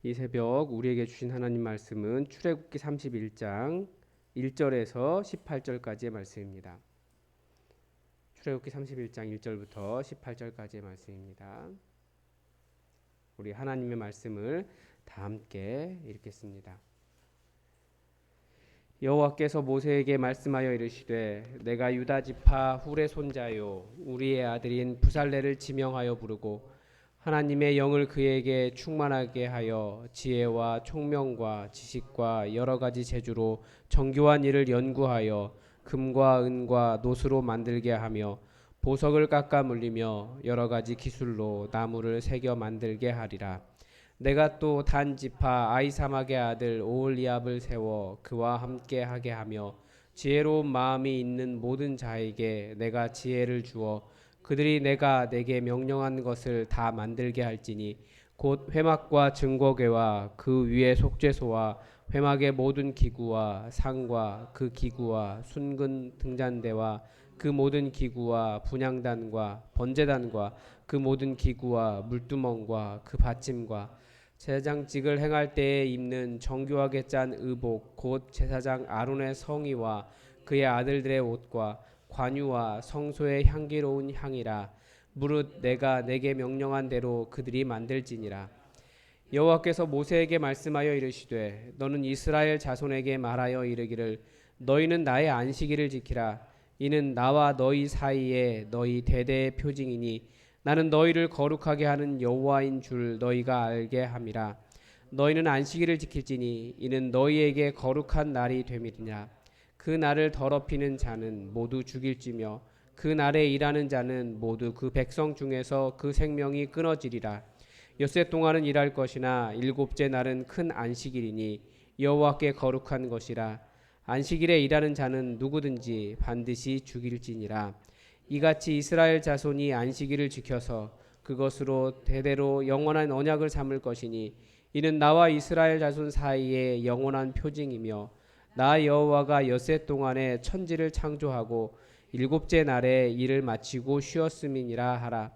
이 새벽 우리에게 주신 하나님 말씀은 출애굽기 31장 1절에서 18절까지의 말씀입니다. 출애굽기 31장 1절부터 18절까지의 말씀입니다. 우리 하나님의 말씀을 다 함께 읽겠습니다. 여호와께서 모세에게 말씀하여 이르시되 내가 유다 지파 훌의 손자요 우리의 아들인 부살레를 지명하여 부르고 하나님의 영을 그에게 충만하게 하여 지혜와 총명과 지식과 여러 가지 재주로 정교한 일을 연구하여 금과 은과 노스로 만들게 하며 보석을 깎아 물리며 여러 가지 기술로 나무를 새겨 만들게 하리라. 내가 또 단 지파 아이사막의 아들 오홀리압을 세워 그와 함께 하게 하며 지혜로운 마음이 있는 모든 자에게 내가 지혜를 주어 그들이 내가 내게 명령한 것을 다 만들게 할지니 곧 회막과 증거궤와 그 위에 속죄소와 회막의 모든 기구와 상과 그 기구와 순근 등잔대와 그 모든 기구와 분향단과 번제단과 그 모든 기구와 물두멍과 그 받침과 제사장직을 행할 때에 입는 정교하게 짠 의복 곧 제사장 아론의 성의와 그의 아들들의 옷과 관유와 성소의 향기로운 향이라. 무릇 내가 내게 명령한 대로 그들이 만들지니라. 여호와께서 모세에게 말씀하여 이르시되 너는 이스라엘 자손에게 말하여 이르기를 너희는 나의 안식일을 지키라. 이는 나와 너희 사이에 너희 대대의 표징이니 나는 너희를 거룩하게 하는 여호와인 줄 너희가 알게 함이라. 너희는 안식일을 지킬지니 이는 너희에게 거룩한 날이 됨이니라. 그 날을 더럽히는 자는 모두 죽일지며 그 날에 일하는 자는 모두 그 백성 중에서 그 생명이 끊어지리라. 엿새 동안은 일할 것이나 일곱째 날은 큰 안식일이니 여호와께 거룩한 것이라. 안식일에 일하는 자는 누구든지 반드시 죽일지니라. 이같이 이스라엘 자손이 안식일을 지켜서 그것으로 대대로 영원한 언약을 삼을 것이니 이는 나와 이스라엘 자손 사이에 영원한 표징이며 나 여호와가 엿새 동안에 천지를 창조하고 일곱째 날에 일을 마치고 쉬었음이니라 하라.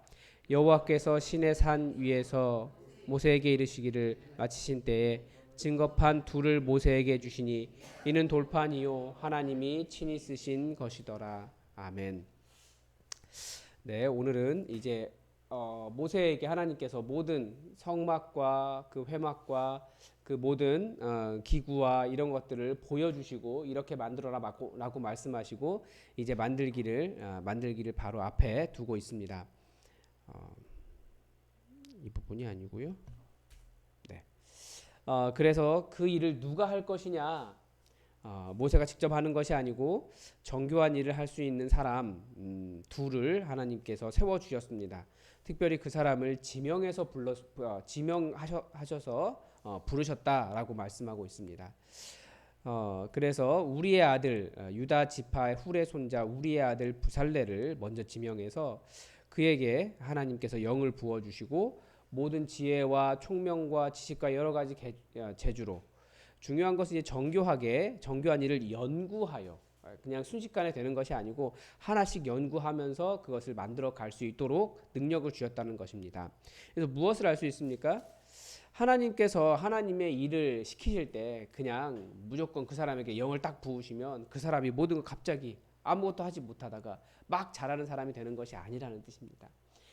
여호와께서 시내 산 위에서 모세에게 이르시기를 마치신 때에 증거판 둘을 모세에게 주시니 이는 돌판이요 하나님이 친히 쓰신 것이더라. 아멘. 네, 오늘은 이제 모세에게 하나님께서 모든 성막과 그 회막과 그 모든 기구와 이런 것들을 보여주시고 이렇게 만들어라라고 말씀하시고 이제 만들기를 바로 앞에 두고 있습니다. 어, 이 부분이 아니고요. 네. 그래서 그 일을 누가 할 것이냐? 모세가 직접 하는 것이 아니고 정교한 일을 할 수 있는 사람 둘을 하나님께서 세워 주셨습니다. 특별히 그 사람을 지명하셔서 부르셨다라고 말씀하고 있습니다. 그래서 우리의 아들 유다 지파의 훌의 손자 우리의 아들 부살레를 먼저 지명해서 그에게 하나님께서 영을 부어 주시고 모든 지혜와 총명과 지식과 여러 가지 재주로 중요한 것은 이제 정교한 일을 연구하여 그냥 순식간에 되는 것이 아니고 하나씩 연구하면서 그것을 만들어 갈 수 있도록 능력을 주셨다는 것입니다. 그래서 무엇을 알 수 있습니까? 하나님께서 하나님의 일을 시키실 때 그냥 무조건 그 사람에게 영을 딱 부으시면 그 사람이 모든 걸 갑자기 아무것도 하지 못하다가 막 잘하는 사람이 되는 것이 아니라는 뜻입니다.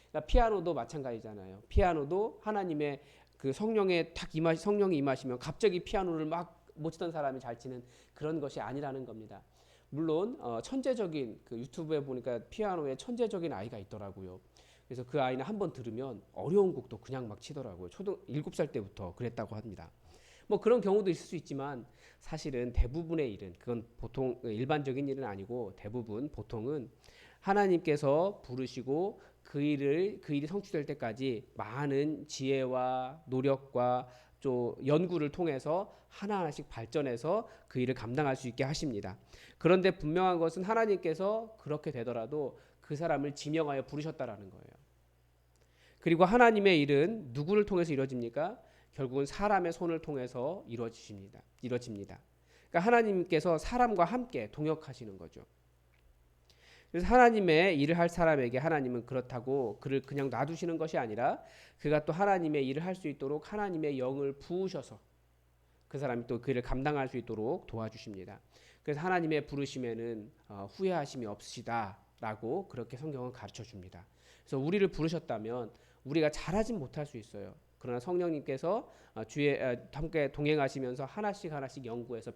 그러니까 피아노도 마찬가지잖아요. 피아노도 하나님의 그 성령이 임하시면 갑자기 피아노를 막 못 치던 사람이 잘 치는 그런 것이 아니라는 겁니다. 물론 천재적인 그 유튜브에 보니까 피아노에 천재적인 아이가 있더라고요. 그래서 그 아이는 한번 들으면 어려운 곡도 그냥 막 치더라고요. 초등 7살 때부터 그랬다고 합니다. 뭐 그런 경우도 있을 수 있지만 사실은 대부분의 일은 그건 보통 일반적인 일은 아니고 대부분 보통은 하나님께서 부르시고 그 일이 성취될 때까지 많은 지혜와 노력과 또 연구를 통해서 하나하나씩 발전해서 그 일을 감당할 수 있게 하십니다. 그런데 분명한 것은 하나님께서 그렇게 되더라도 그 사람을 지명하여 부르셨다라는 거예요. 그리고 하나님의 일은 누구를 통해서 이루어집니까? 결국은 사람의 손을 통해서 이루어집니다. 그러니까 하나님께서 사람과 함께 동역하시는 거죠. 그래서 하나님의 일을 할 사람에게 하나님은 그렇다고 그를 그냥 놔두시는 것이 아니라 그가 또 하나님의 일을 할 수 있도록 하나님의 영을 부으셔서 그 사람이 또 그 일을 감당할 수 있도록 도와주십니다. 그래서 하나님의 부르심에는 후회하심이 없으시다라고 그렇게 성경은 가르쳐 줍니다. 그래서 우리를 부르셨다면 우리가 잘하진 못할 수 있어요. 그러나 성령님께서 주에 함께 동행하시면서 하나씩 하나씩 연구해서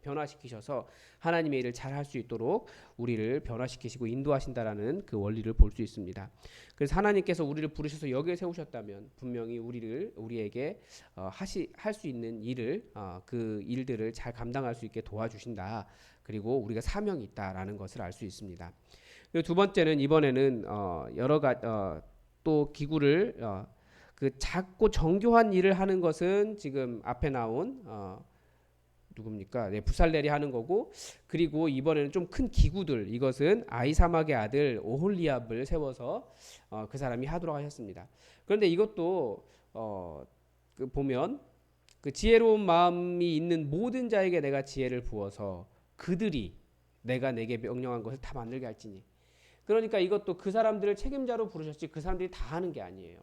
변화시키셔서 하나님의 일을 잘할 수 있도록 우리를 변화시키시고 인도하신다라는 그 원리를 볼 수 있습니다. 그래서 하나님께서 우리를 부르셔서 여기에 세우셨다면 분명히 우리에게 할 수 있는 일을 그 일들을 잘 감당할 수 있게 도와주신다. 그리고 우리가 사명이 있다라는 것을 알 수 있습니다. 그리고 두 번째는 이번에는 여러 가지 또 기구를 그 작고 정교한 일을 하는 것은 지금 앞에 나온 누굽니까? 네, 부살렐이 하는 거고, 그리고 이번에는 좀 큰 기구들, 이것은 아히사막의 아들 오홀리압을 세워서 그 사람이 하도록 하셨습니다. 그런데 이것도 그 보면 그 지혜로운 마음이 있는 모든 자에게 내가 지혜를 부어서 그들이 내가 내게 명령한 것을 다 만들게 할지니. 그러니까 이것도 그 사람들을 책임자로 부르셨지 그 사람들이 다 하는 게 아니에요.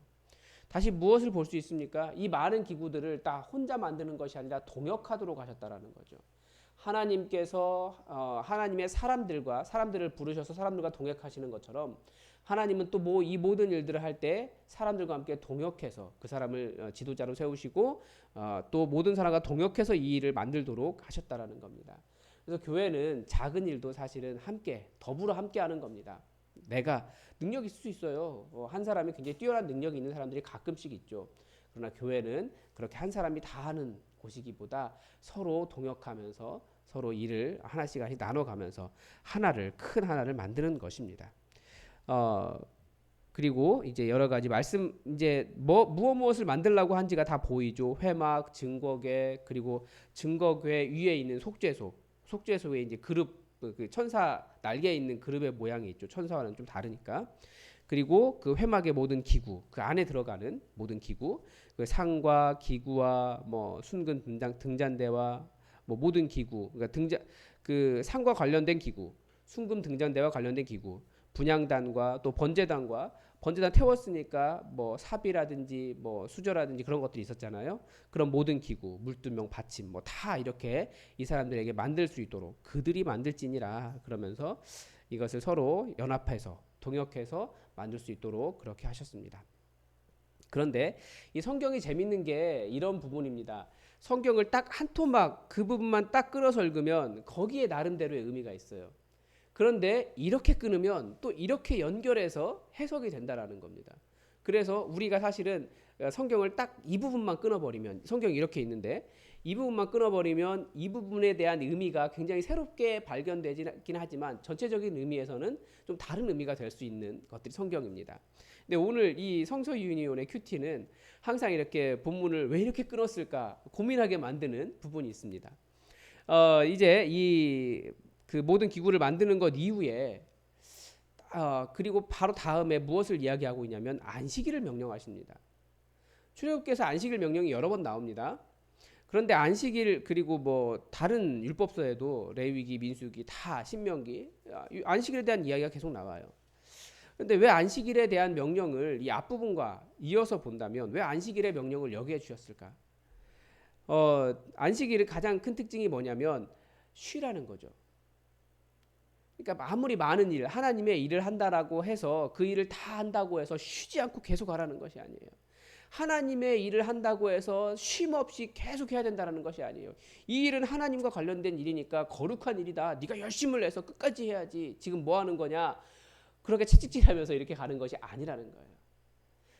다시 무엇을 볼 수 있습니까? 이 많은 기구들을 다 혼자 만드는 것이 아니라 동역하도록 하셨다라는 거죠. 하나님께서 하나님의 사람들을 부르셔서 사람들과 동역하시는 것처럼 하나님은 또 이 모든 일들을 할 때 사람들과 함께 동역해서 그 사람을 지도자로 세우시고 또 모든 사람과 동역해서 이 일을 만들도록 하셨다라는 겁니다. 그래서 교회는 작은 일도 사실은 더불어 함께 하는 겁니다. 내가 능력이 있을 수 있어요. 한 사람이 굉장히 뛰어난 능력이 있는 사람들이 가끔씩 있죠. 그러나 교회는 그렇게 한 사람이 다 하는 곳이기보다 서로 동역하면서 서로 일을 하나씩 나눠가면서 큰 하나를 만드는 것입니다. 그리고 이제 여러 가지 이제 무엇을 만들려고 한지가 다 보이죠. 회막, 증거궤, 그리고 증거궤 위에 있는 속죄소에 이제 그룹 그 천사 날개에 있는 그룹의 모양이 있죠. 천사와는 좀 다르니까. 그리고 그 회막의 모든 기구, 그 안에 들어가는 모든 기구, 그 상과 기구와 뭐 순금 등잔대와 뭐 모든 기구, 그러니까 그 상과 관련된 기구, 순금 등잔대와 관련된 기구, 분향단과 또 번제단 태웠으니까 뭐 삽이라든지 뭐 수저라든지 그런 것들이 있었잖아요. 그런 모든 기구, 물두명, 받침 뭐 다 이렇게 이 사람들에게 만들 수 있도록 그들이 만들지니라 그러면서 이것을 서로 연합해서 동역해서 만들 수 있도록 그렇게 하셨습니다. 그런데 이 성경이 재밌는 게 이런 부분입니다. 성경을 딱 한 토막 그 부분만 딱 끌어서 읽으면 거기에 나름대로의 의미가 있어요. 그런데 이렇게 끊으면 또 이렇게 연결해서 해석이 된다라는 겁니다. 그래서 우리가 사실은 성경을 딱 이 부분만 끊어버리면 성경이 이렇게 있는데 이 부분만 끊어버리면 이 부분에 대한 의미가 굉장히 새롭게 발견되긴 하지만 전체적인 의미에서는 좀 다른 의미가 될 수 있는 것들이 성경입니다. 근데 오늘 이 성서 유니온의 큐티는 항상 이렇게 본문을 왜 이렇게 끊었을까 고민하게 만드는 부분이 있습니다. 이제 그 모든 기구를 만드는 것 이후에 그리고 바로 다음에 무엇을 이야기하고 있냐면 안식일을 명령하십니다. 출애굽기에서 안식일 명령이 여러 번 나옵니다. 그런데 안식일 그리고 뭐 다른 율법서에도 레위기, 민수기, 다 신명기 안식일에 대한 이야기가 계속 나와요. 그런데 왜 안식일에 대한 명령을 이 앞부분과 이어서 본다면 왜 안식일의 명령을 여기에 주셨을까? 안식일의 가장 큰 특징이 뭐냐면 쉬라는 거죠. 그러니까 아무리 많은 일, 하나님의 일을 한다라고 해서 그 일을 다 한다고 해서 쉬지 않고 계속 하라는 것이 아니에요. 하나님의 일을 한다고 해서 쉼 없이 계속 해야 된다는 것이 아니에요. 이 일은 하나님과 관련된 일이니까 거룩한 일이다. 네가 열심을 내서 끝까지 해야지. 지금 뭐 하는 거냐. 그렇게 채찍질하면서 이렇게 가는 것이 아니라는 거예요.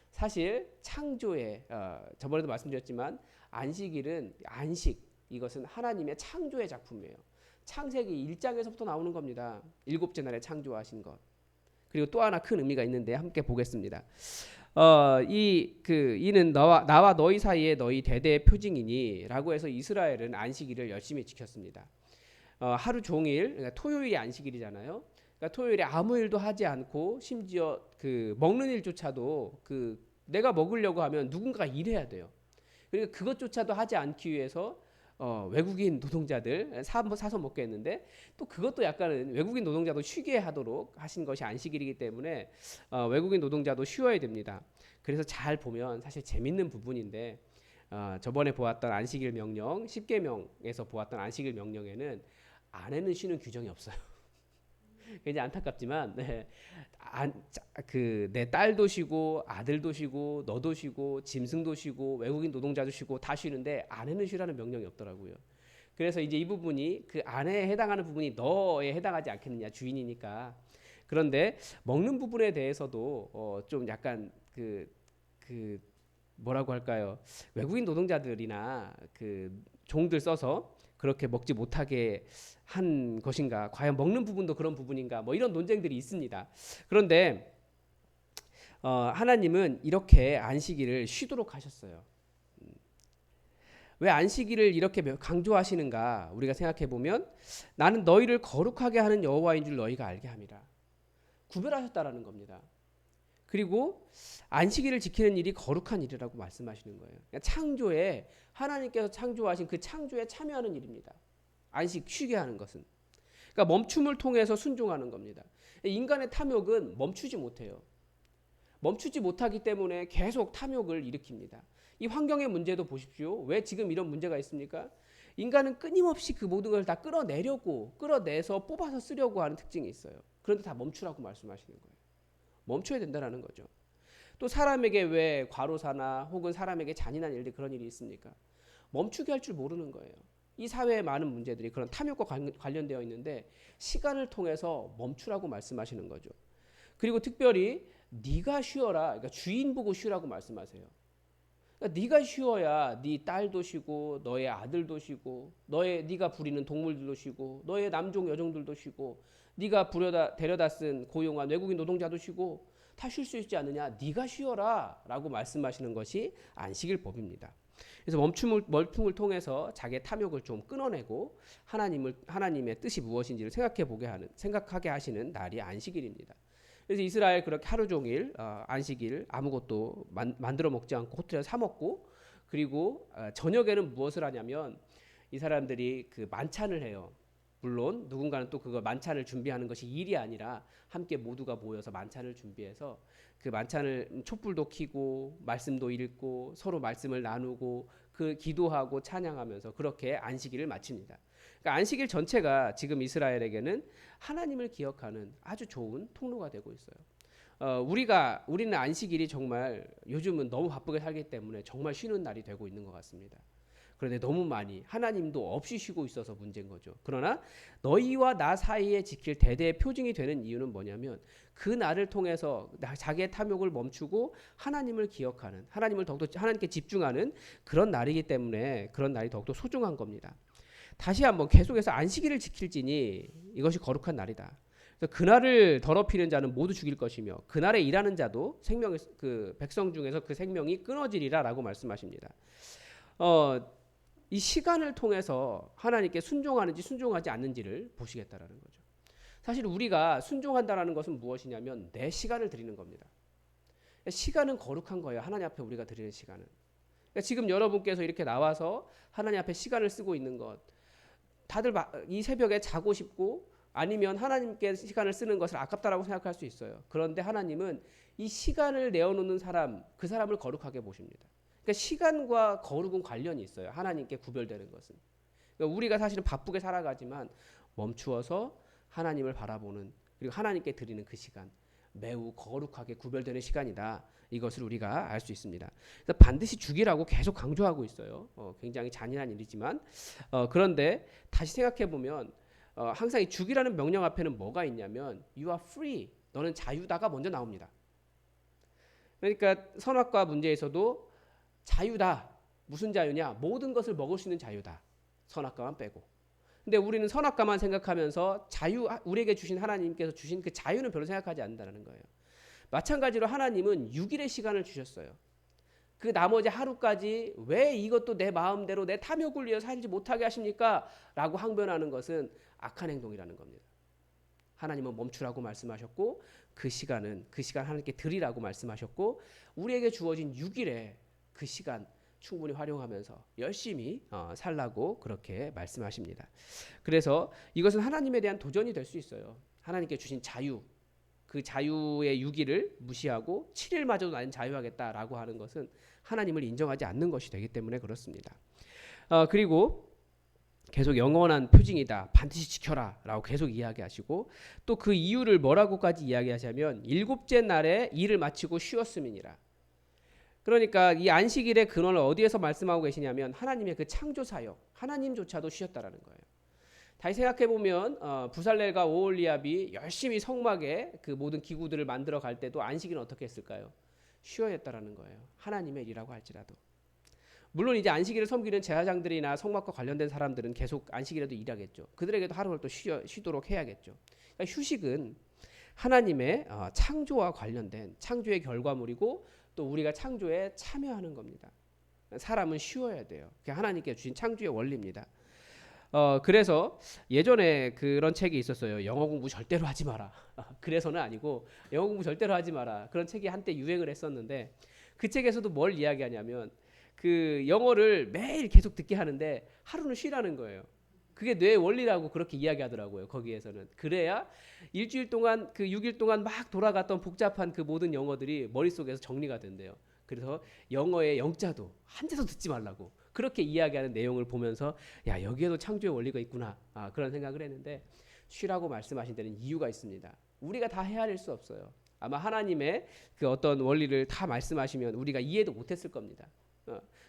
사실 창조의 저번에도 말씀드렸지만 이것은 하나님의 창조의 작품이에요. 창세기 1장에서부터 나오는 겁니다. 7째 날에 창조하신 것. 그리고 또 하나 큰 의미가 있는데 함께 보겠습니다. 이는 나와 너희 사이에 너희 대대의 표징이니라고 해서 이스라엘은 안식일을 열심히 지켰습니다. 하루 종일, 그러니까 토요일이 안식일이잖아요. 그러니까 토요일에 아무 일도 하지 않고 심지어 그 먹는 일조차도 내가 먹으려고 하면 누군가가 일해야 돼요. 그러니까 그것조차도 하지 않기 위해서 외국인 노동자들 사서 먹게 했는데 또 그것도 약간은 외국인 노동자도 쉬게 하도록 하신 것이 안식일이기 때문에 외국인 노동자도 쉬어야 됩니다. 그래서 잘 보면 사실 재밌는 부분인데 저번에 보았던 안식일 명령 10계명에서 보았던 안식일 명령에는 아내는 쉬는 규정이 없어요. 굉장히 안타깝지만 내 딸도 쉬고 아들도 쉬고 너도 쉬고 짐승도 쉬고 외국인 노동자도 쉬고 다 쉬는데 아내는 쉬라는 명령이 없더라고요. 그래서 이제 이 부분이 그 아내에 해당하는 부분이 너에 해당하지 않겠느냐, 주인이니까. 그런데 먹는 부분에 대해서도 좀 약간 그 뭐라고 할까요? 외국인 노동자들이나 그 종들 써서 그렇게 먹지 못하게 한 것인가? 과연 먹는 부분도 그런 부분인가? 뭐 이런 논쟁들이 있습니다. 그런데 하나님은 이렇게 안식일을 쉬도록 하셨어요. 왜 안식일을 이렇게 강조하시는가? 우리가 생각해 보면 나는 너희를 거룩하게 하는 여호와인 줄 너희가 알게 함이라. 구별하셨다라는 겁니다. 그리고 안식일을 지키는 일이 거룩한 일이라고 말씀하시는 거예요. 그러니까 창조에 하나님께서 창조하신 그 창조에 참여하는 일입니다. 안식 쉬게 하는 것은. 그러니까 멈춤을 통해서 순종하는 겁니다. 인간의 탐욕은 멈추지 못해요. 멈추지 못하기 때문에 계속 탐욕을 일으킵니다. 이 환경의 문제도 보십시오. 왜 지금 이런 문제가 있습니까? 인간은 끊임없이 그 모든 걸 다 끌어내서 뽑아서 쓰려고 하는 특징이 있어요. 그런데 다 멈추라고 말씀하시는 거예요. 멈춰야 된다는 거죠. 또 사람에게 왜 과로사나 혹은 사람에게 잔인한 일들 그런 일이 있습니까? 멈추게 할 줄 모르는 거예요. 이 사회의 많은 문제들이 그런 탐욕과 관련되어 있는데 시간을 통해서 멈추라고 말씀하시는 거죠. 그리고 특별히 네가 쉬어라. 그러니까 주인 보고 쉬라고 말씀하세요. 그러니까 네가 쉬어야 네 딸도 쉬고 너의 아들도 쉬고 네가 부리는 동물들도 쉬고 너의 남종 여종들도 쉬고 네가 데려다 쓴 고용한 외국인 노동자도 쉬고 다 쉴 수 있지 않느냐. 네가 쉬어라 라고 말씀하시는 것이 안식일 법입니다. 그래서 멈춤을 통해서 자기의 탐욕을 좀 끊어내고 하나님의 뜻이 무엇인지를 생각하게 하시는 날이 안식일입니다. 그래서 이스라엘 그렇게 하루 종일 안식일 아무것도 만들어 먹지 않고 호텔에서 사 먹고 그리고 저녁에는 무엇을 하냐면 이 사람들이 그 만찬을 해요. 물론 누군가는 또 그거 만찬을 준비하는 것이 일이 아니라 함께 모두가 모여서 만찬을 준비해서 그 만찬을 촛불도 켜고 말씀도 읽고 서로 말씀을 나누고 그 기도하고 찬양하면서 그렇게 안식일을 마칩니다. 그러니까 안식일 전체가 지금 이스라엘에게는 하나님을 기억하는 아주 좋은 통로가 되고 있어요. 우리는 안식일이 정말 요즘은 너무 바쁘게 살기 때문에 정말 쉬는 날이 되고 있는 것 같습니다. 그런데 너무 많이 하나님도 없이 쉬고 있어서 문제인 거죠. 그러나 너희와 나 사이에 지킬 대대의 표징이 되는 이유는 뭐냐면 그 날을 통해서 자기의 탐욕을 멈추고 하나님을 기억하는 하나님을 더욱더 하나님께 집중하는 그런 날이기 때문에 그런 날이 더욱더 소중한 겁니다. 다시 한번 계속해서 안식일을 지킬지니 이것이 거룩한 날이다. 그래서 그날을 더럽히는 자는 모두 죽일 것이며 그날에 일하는 자도 그 백성 중에서 그 생명이 끊어지리라라고 말씀하십니다. 이 시간을 통해서 하나님께 순종하는지 순종하지 않는지를 보시겠다라는 거죠. 사실 우리가 순종한다라는 것은 무엇이냐면 내 시간을 드리는 겁니다. 시간은 거룩한 거예요. 하나님 앞에 우리가 드리는 시간은. 그러니까 지금 여러분께서 이렇게 나와서 하나님 앞에 시간을 쓰고 있는 것 다들 이 새벽에 자고 싶고 아니면 하나님께 시간을 쓰는 것을 아깝다라고 생각할 수 있어요. 그런데 하나님은 이 시간을 내어놓는 사람 그 사람을 거룩하게 보십니다. 그러니까 시간과 거룩은 관련이 있어요. 하나님께 구별되는 것은. 그러니까 우리가 사실은 바쁘게 살아가지만 멈추어서 하나님을 바라보는 그리고 하나님께 드리는 그 시간 매우 거룩하게 구별되는 시간이다. 이것을 우리가 알 수 있습니다. 그래서 반드시 죽이라고 계속 강조하고 있어요. 굉장히 잔인한 일이지만 그런데 다시 생각해 보면 항상 이 죽이라는 명령 앞에는 뭐가 있냐면 You are free. 너는 자유다가 먼저 나옵니다. 그러니까 선악과 문제에서도 자유다. 무슨 자유냐? 모든 것을 먹을 수 있는 자유다. 선악과만 빼고. 근데 우리는 선악과만 생각하면서 우리에게 주신 하나님께서 주신 그 자유는 별로 생각하지 않는다는 거예요. 마찬가지로 하나님은 6일의 시간을 주셨어요. 그 나머지 하루까지 왜 이것도 내 마음대로 내 탐욕을 위해 살지 못하게 하십니까? 라고 항변하는 것은 악한 행동이라는 겁니다. 하나님은 멈추라고 말씀하셨고 그 시간 하나님께 드리라고 말씀하셨고 우리에게 주어진 6일의 그 시간 충분히 활용하면서 열심히 살라고 그렇게 말씀하십니다. 그래서 이것은 하나님에 대한 도전이 될 수 있어요. 하나님께 주신 자유, 그 자유의 유기를 무시하고 7일마저도 나는 자유하겠다라고 하는 것은 하나님을 인정하지 않는 것이 되기 때문에 그렇습니다. 그리고 계속 영원한 표징이다, 반드시 지켜라 라고 계속 이야기하시고, 또 그 이유를 뭐라고까지 이야기하시냐면 일곱째 날에 일을 마치고 쉬었음이니라. 그러니까 이 안식일의 근원을 어디에서 말씀하고 계시냐면 하나님의 그 창조 사역, 하나님조차도 쉬었다라는 거예요. 다시 생각해 보면 부살렐과 오홀리압이 열심히 성막에 그 모든 기구들을 만들어 갈 때도 안식일은 어떻게 했을까요? 쉬어야 했다라는 거예요. 하나님의 일이라고 할지라도. 물론 이제 안식일을 섬기는 제사장들이나 성막과 관련된 사람들은 계속 안식일에도 일하겠죠. 그들에게도 하루를 또 쉬도록 해야겠죠. 그러니까 휴식은 하나님의 창조와 관련된 창조의 결과물이고 또 우리가 창조에 참여하는 겁니다. 사람은 쉬어야 돼요. 그게 하나님께 주신 창조의 원리입니다. 그래서 예전에 그런 책이 있었어요. 영어 공부 절대로 하지 마라. 그래서는 아니고 영어 공부 절대로 하지 마라. 그런 책이 한때 유행을 했었는데 그 책에서도 뭘 이야기하냐면 그 영어를 매일 계속 듣게 하는데 하루는 쉬라는 거예요. 그게 뇌의 원리라고 그렇게 이야기하더라고요. 거기에서는. 그래야 일주일 동안 그 6일 동안 막 돌아갔던 복잡한 그 모든 영어들이 머릿속에서 정리가 된대요. 그래서 영어의 영자도 한 대도 듣지 말라고 그렇게 이야기하는 내용을 보면서 야, 여기에도 창조의 원리가 있구나. 그런 생각을 했는데 쉬라고 말씀하신 데는 이유가 있습니다. 우리가 다 헤아릴 수 없어요. 아마 하나님의 그 어떤 원리를 다 말씀하시면 우리가 이해도 못했을 겁니다.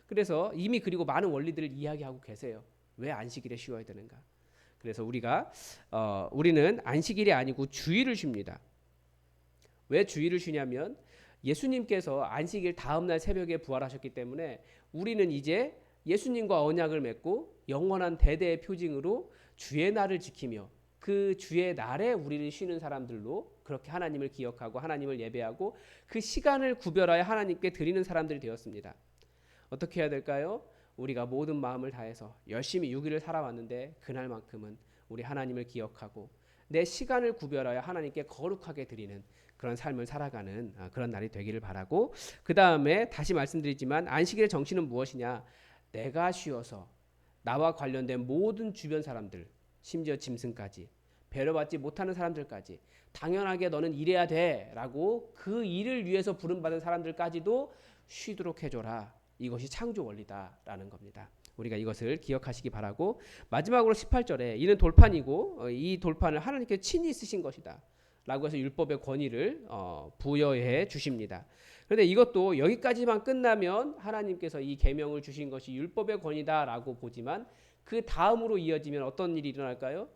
그래서 이미 그리고 많은 원리들을 이야기하고 계세요. 왜 안식일에 쉬어야 되는가? 그래서 우리는 안식일이 아니고 주일을 쉽니다. 왜 주일을 쉬냐면 예수님께서 안식일 다음 날 새벽에 부활하셨기 때문에 우리는 이제 예수님과 언약을 맺고 영원한 대대의 표징으로 주의 날을 지키며 그 주의 날에 우리를 쉬는 사람들로 그렇게 하나님을 기억하고 하나님을 예배하고 그 시간을 구별하여 하나님께 드리는 사람들이 되었습니다. 어떻게 해야 될까요? 우리가 모든 마음을 다해서 열심히 6일을 살아왔는데 그날만큼은 우리 하나님을 기억하고 내 시간을 구별하여 하나님께 거룩하게 드리는 그런 삶을 살아가는 그런 날이 되기를 바라고, 그 다음에 다시 말씀드리지만 안식일의 정신은 무엇이냐? 내가 쉬어서 나와 관련된 모든 주변 사람들, 심지어 짐승까지, 배려받지 못하는 사람들까지 당연하게 너는 일해야 돼 라고 그 일을 위해서 부름받은 사람들까지도 쉬도록 해줘라. 이것이 창조 원리다라는 겁니다. 우리가 이것을 기억하시기 바라고, 마지막으로 18절에 이는 돌판이고 이 돌판을 하나님께 친히 쓰신 것이다 라고 해서 율법의 권위를 부여해 주십니다. 그런데 이것도 여기까지만 끝나면 하나님께서 이 계명을 주신 것이 율법의 권위다라고 보지만 그 다음으로 이어지면 어떤 일이 일어날까요?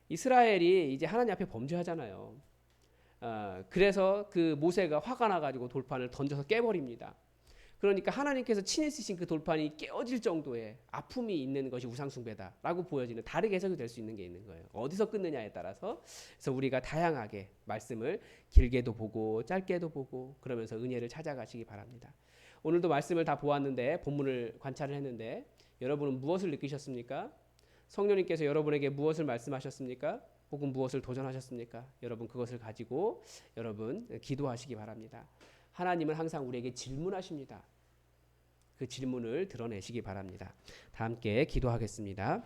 이스라엘이 이제 하나님 앞에 범죄하잖아요. 그래서 그 모세가 화가 나가지고 돌판을 던져서 깨버립니다. 그러니까 하나님께서 친히 쓰신 그 돌판이 깨어질 정도의 아픔이 있는 것이 우상숭배다라고 보여지는, 다르게 해석이 될 수 있는 게 있는 거예요. 어디서 끊느냐에 따라서. 그래서 우리가 다양하게 말씀을 길게도 보고 짧게도 보고 그러면서 은혜를 찾아가시기 바랍니다. 오늘도 말씀을 다 보았는데, 본문을 관찰을 했는데 여러분은 무엇을 느끼셨습니까? 성령님께서 여러분에게 무엇을 말씀하셨습니까? 혹은 무엇을 도전하셨습니까? 여러분 그것을 가지고 여러분 기도하시기 바랍니다. 하나님은 항상 우리에게 질문하십니다. 그 질문을 드러내시기 바랍니다. 다 함께 기도하겠습니다.